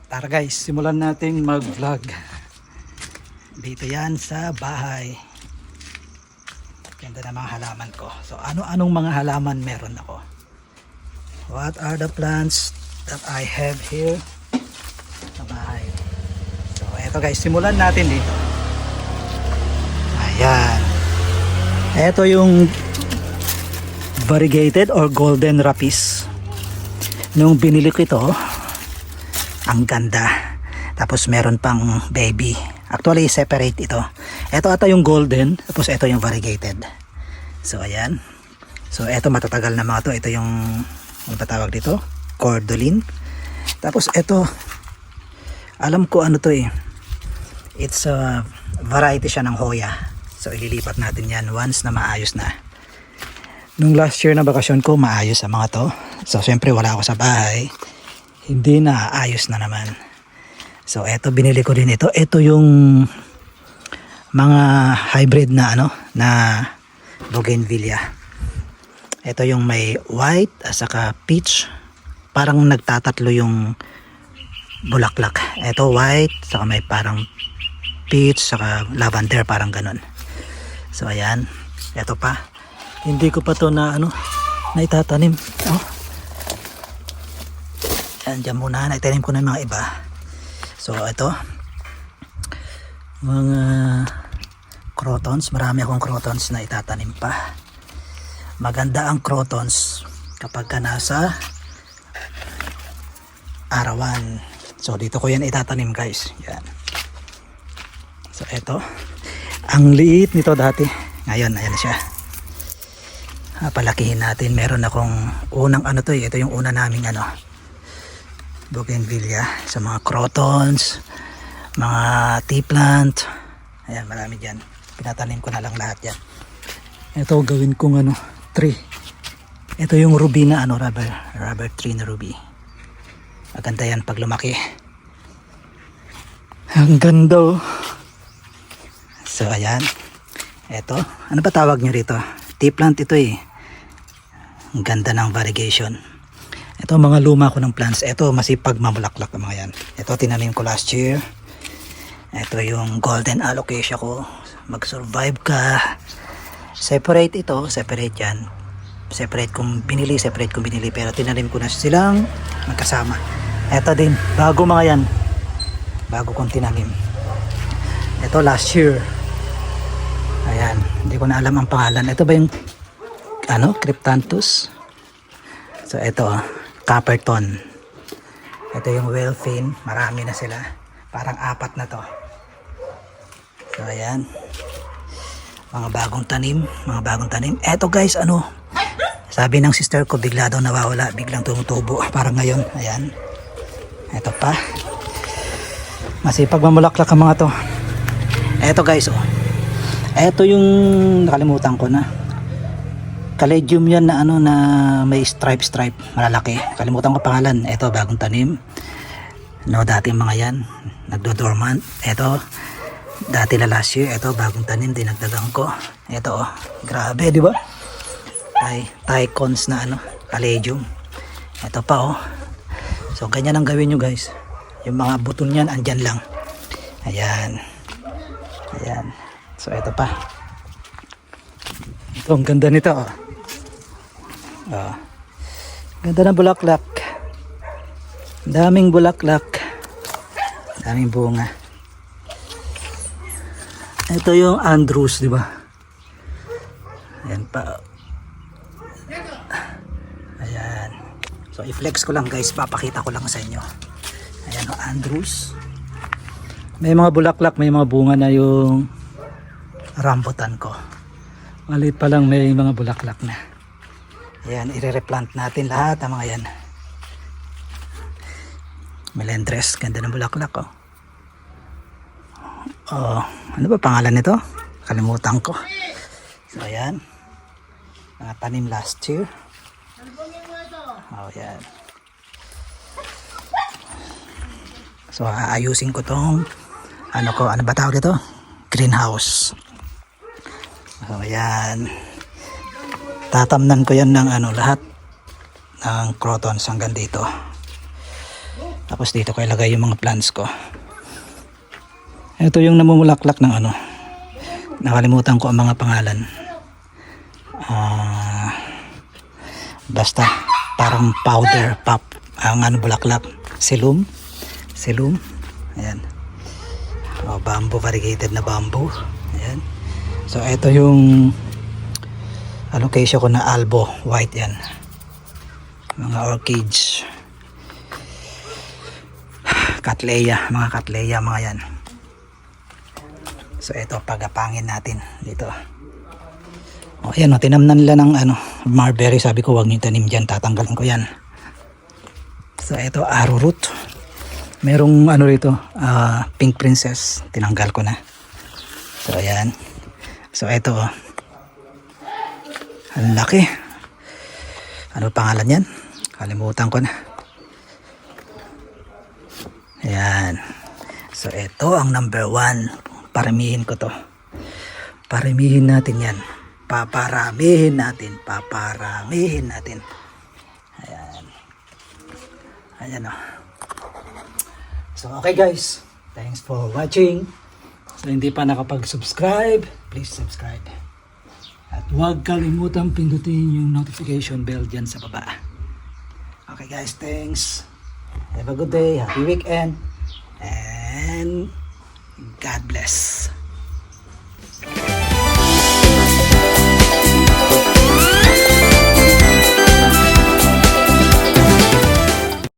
Tara guys, simulan natin mag-vlog. Dito yan sa bahay. Ganda na mga halaman ko. So ano-anong mga halaman meron ako? What are the plants that I have here sa bahay? So eto guys, simulan natin dito. Ayan. Eto yung variegated or golden rapis. Nung binili ko ito, ang ganda. Tapos meron pang baby. Actually separate ito. Ito ata yung golden, tapos ito yung variegated. So ayan. So ito matatagal na mga to. Ito yung ano ba tawag dito? Cordoline. Tapos ito alam ko ano to eh. It's a variety siya ng Hoya. So ililipat natin yan once na maayos na. Nung last year na bakasyon ko, maayos ang mga to. So syempre wala ako sa bahay. Hindi na, ayos na naman. So eto, binili ko din ito. Ito yung mga hybrid na ano, na bougainvillea. Ito yung may white at saka peach. Parang nagtatatlo yung bulaklak. Ito white, saka may parang peach, saka lavender, parang ganun. So ayan, ito pa. Hindi ko pa to na ano, na itatanim. Oh. Diyan muna, naitanim ko na yung mga iba. So ito, mga crotons. Marami akong crotons na itatanim pa. Maganda ang crotons kapag ka nasa arawan. So dito ko yan itatanim guys. Yan. So ito, ang liit nito dati. Ngayon, ayan na siya. Palakihin natin. Meron akong unang ano to eh. Ito yung una naming ano, bougainvillea sa mga crotons, mga tea plant. Ayan, marami dyan. Pinatanim ko na lang lahat yan. Ito gawin kong ano, tree. Ito yung ruby na ano, rubber tree na ruby. Maganda yan pag lumaki. Ang ganda oh. So ayan. Ito, ano ba tawag nyo rito? Tea plant ito eh. Ang ganda ng variegation. Ito mga luma ko ng plants. Ito masipag mamulaklak ang mga yan. Ito tinanim ko last year. Ito yung golden alocasia ko. Mag-survive ka. Separate ito. Separate yan. Separate kong binili. Separate kong binili. Pero tinanim ko na silang magkasama. Ito din. Bago mga yan. Bago kong tinanim. Ito last year. Ayan. Hindi ko na alam ang pangalan. Ito ba yung ano? Cryptanthus. So ito Copperton. Ito yung Wellfin. Marami na sila. Parang 4 na to. So ayan. Mga bagong tanim. Mga bagong tanim. Ito guys ano. Sabi ng sister ko bigla daw nawawala. Biglang tumutubo. Parang ngayon. Ayan. Ito pa. Masipag mamulaklak ang mga to. Ito guys oh. Ito yung nakalimutan ko na. Caladium yan na ano na may stripe malalaki. Kalimutan ko pangalan. Ito bagong tanim. No, dati mga yan nagdo-dormant. Ito dati na last year. Ito bagong tanim dinagdagan ko. Ito oh, grabe di ba? Tycons na ano, caladium. Ito pa oh. So ganyan ang gawin nyo guys. Yung mga buton yan andyan lang. Ayan. Ayan. So ito pa. Ito ang ganda nito oh. Ganda ng bulaklak. Daming bulaklak. Daming bunga. Ito yung Andrews, di ba? Ayan pa. Ayan. So i-flex ko lang guys, papakita ko lang sa inyo. Ayan o, Andrews. May mga bulaklak, may mga bunga na yung rambutan ko. Maliit pa lang may mga bulaklak na. Ayan, i-replant natin lahat ang mga yan. Melendres, ganda ng bulaklak oh. Oh, ano ba pangalan nito? Kalimutan ko. So ayan. Mga tanim last year. Oh, yan. So aayusin ko tong ano ba tawag ito? Greenhouse. So ayan. Tatamnan ko yan ng ano lahat ng crotons hanggang dito. Tapos dito ko ilagay yung mga plants ko. Ito yung namumulaklak ng ano. Nakalimutan ko ang mga pangalan. Basta parang powder pop ang ano bulaklak. Silum. Ayan. Bamboo, variegated na bamboo. Ayan. So ito yung allocation ko na albo white yan. Mga orchids. Mga Cattleya mga yan. So ito pagapangin natin dito. O ayan o, tinamnan nila ng ano, mulberry. Sabi ko wag niyo tanim dyan, tatanggalin ko yan. So ito arrowroot. Merong ano rito, pink princess, tinanggal ko na. So ayan. So ito o, ang laki. Ano pangalan yan? Kalimutan ko na. Ayan. So ito ang number 1. Paramihin ko to. Paramihin natin yan. Paparamihin natin. Ayan. Ayan o. So okay guys. Thanks for watching. So hindi pa nakapag-subscribe, please subscribe. At huwag kalimutan pindutin yung notification bell dyan sa baba. Okay guys, thanks. Have a good day, happy weekend, and God bless.